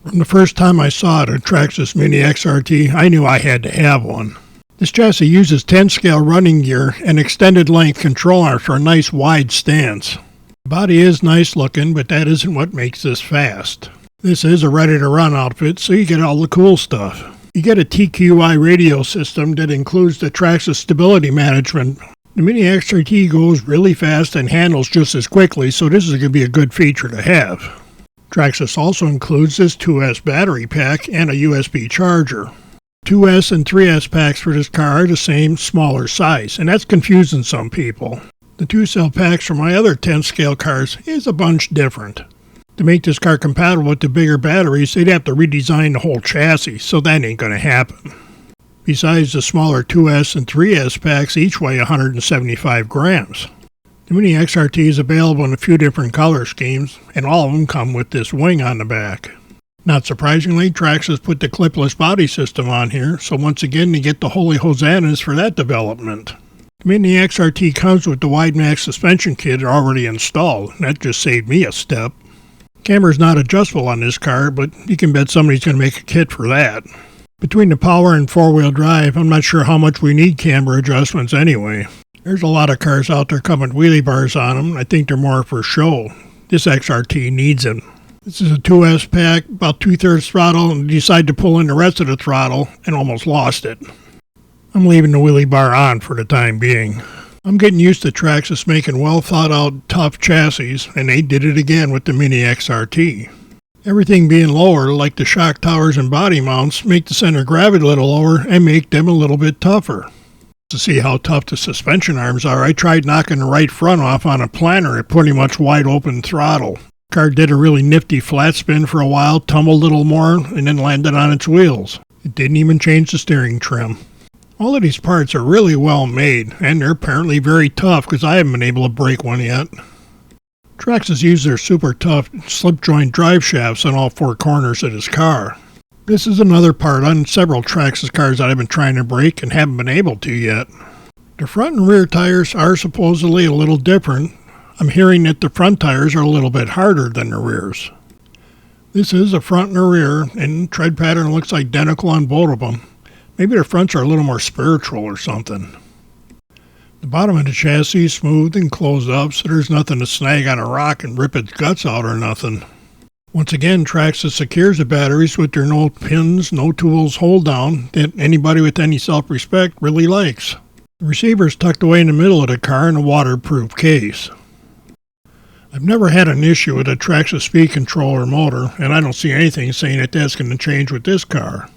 From the first time I saw it, a Traxxas Mini XRT, I knew I had to have one. This chassis uses 10-scale running gear and extended length control arms for a nice wide stance. The body is nice looking, but that isn't what makes this fast. This is a ready-to-run outfit, so you get all the cool stuff. You get a TQI radio system that includes the Traxxas stability management. The Mini XRT goes really fast and handles just as quickly, so this is going to be a good feature to have. Traxxas also includes this 2S battery pack and a USB charger. 2S and 3S packs for this car are the same, smaller size, and that's confusing some people. The 2-cell packs for my other 10-scale cars is a bunch different. To make this car compatible with the bigger batteries, they'd have to redesign the whole chassis, so that ain't going to happen. Besides, the smaller 2S and 3S packs each weigh 175 grams. The Mini XRT is available in a few different color schemes, and all of them come with this wing on the back. Not surprisingly, Traxxas put the clipless body system on here, so once again you get the holy hosannas for that development. The Mini XRT comes with the wide max suspension kit already installed, and that just saved me a step. Camera's not adjustable on this car, but you can bet somebody's going to make a kit for that. Between the power and four-wheel drive, I'm not sure how much we need camera adjustments anyway. There's a lot of cars out there coming with wheelie bars on them. I think they're more for show. This XRT needs them. This is a 2S pack, about 2/3 throttle, and decide to pull in the rest of the throttle and almost lost it. I'm leaving the wheelie bar on for the time being. I'm getting used to Traxxas making well thought out tough chassis, and they did it again with the Mini XRT. Everything being lower, like the shock towers and body mounts, make the center of gravity a little lower and make them a little bit tougher. To see how tough the suspension arms are, I tried knocking the right front off on a planter at pretty much wide open throttle. The car did a really nifty flat spin for a while, tumbled a little more, and then landed on its wheels. It didn't even change the steering trim. All of these parts are really well made, and they're apparently very tough because I haven't been able to break one yet. Traxxas used their super tough slip joint drive shafts on all four corners of this car. This is another part on several Traxxas cars that I've been trying to break and haven't been able to yet. The front and rear tires are supposedly a little different. I'm hearing that the front tires are a little bit harder than the rears. This is a front and a rear, and tread pattern looks identical on both of them. Maybe the fronts are a little more spiritual or something. The bottom of the chassis is smooth and closed up, so there's nothing to snag on a rock and rip its guts out or nothing. Once again, Traxxas secures the batteries with their no pins, no tools hold down that anybody with any self-respect really likes. The receiver is tucked away in the middle of the car in a waterproof case. I've never had an issue with a Traxxas speed controller motor, and I don't see anything saying that that's going to change with this car.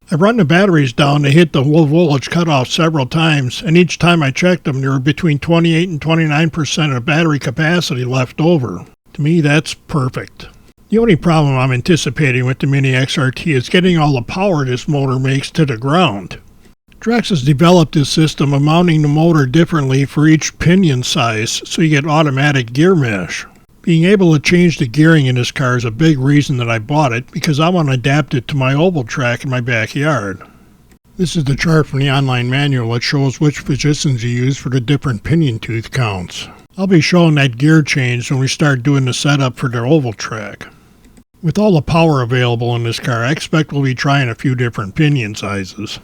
I've run the batteries down to hit the low voltage cutoff several times, and each time I checked them, there were between 28 and 29% of battery capacity left over. To me, that's perfect. The only problem I'm anticipating with the Mini XRT is getting all the power this motor makes to the ground. Traxxas developed this system of mounting the motor differently for each pinion size, so you get automatic gear mesh. Being able to change the gearing in this car is a big reason that I bought it, because I want to adapt it to my oval track in my backyard. This is the chart from the online manual that shows which positions you use for the different pinion tooth counts. I'll be showing that gear change when we start doing the setup for the oval track. With all the power available in this car, I expect we'll be trying a few different pinion sizes.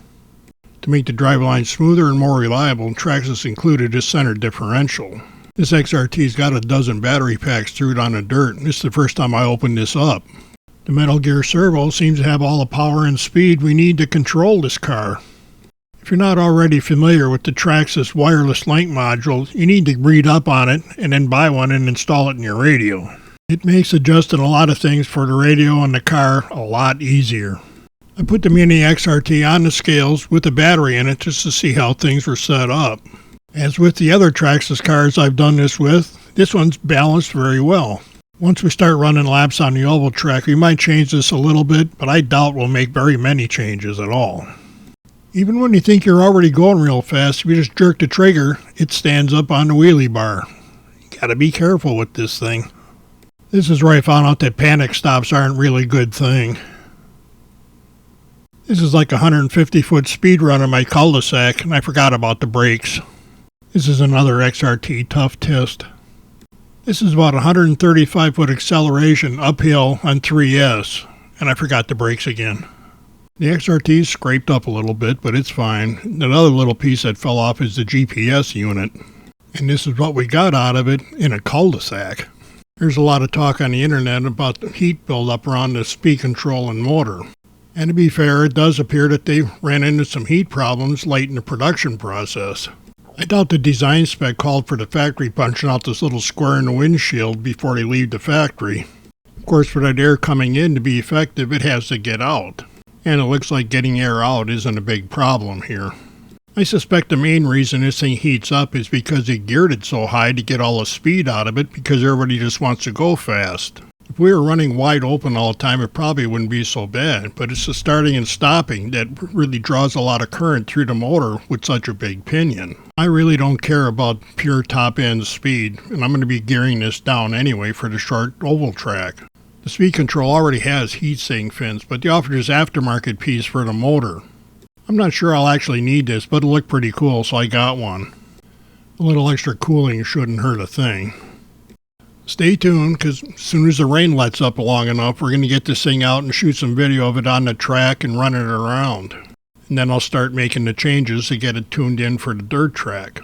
To make the driveline smoother and more reliable, Traxxas included a center differential. This XRT's got a dozen battery packs through it on the dirt, and this is the first time I opened this up. The Metal Gear servo seems to have all the power and speed we need to control this car. If you're not already familiar with the Traxxas wireless link module, you need to read up on it and then buy one and install it in your radio. It makes adjusting a lot of things for the radio and the car a lot easier. I put the Mini XRT on the scales with a battery in it just to see how things were set up. As with the other Traxxas cars I've done this with, this one's balanced very well. Once we start running laps on the oval track, we might change this a little bit, but I doubt we'll make very many changes at all. Even when you think you're already going real fast, if you just jerk the trigger, it stands up on the wheelie bar. You gotta be careful with this thing. This is where I found out that panic stops aren't really a good thing. This is like a 150-foot speed run in my cul-de-sac, and I forgot about the brakes. This is another XRT tough test. This is about 135-foot acceleration uphill on 3S, and I forgot the brakes again. The XRT scraped up a little bit, but it's fine. Another little piece that fell off is the GPS unit. And this is what we got out of it in a cul-de-sac. There's a lot of talk on the internet about the heat buildup around the speed control and motor. And to be fair, it does appear that they ran into some heat problems late in the production process. I doubt the design spec called for the factory punching out this little square in the windshield before they leave the factory. Of course, for that air coming in to be effective, it has to get out. And it looks like getting air out isn't a big problem here. I suspect the main reason this thing heats up is because they geared it so high to get all the speed out of it because everybody just wants to go fast. If we were running wide open all the time, it probably wouldn't be so bad, but it's the starting and stopping that really draws a lot of current through the motor with such a big pinion. I really don't care about pure top-end speed, and I'm going to be gearing this down anyway for the short oval track. The speed control already has heat-sink fins, but they offer this aftermarket piece for the motor. I'm not sure I'll actually need this, but it'll look pretty cool, so I got one. A little extra cooling shouldn't hurt a thing. Stay tuned, because as soon as the rain lets up long enough, we're going to get this thing out and shoot some video of it on the track and run it around. And then I'll start making the changes to get it tuned in for the dirt track.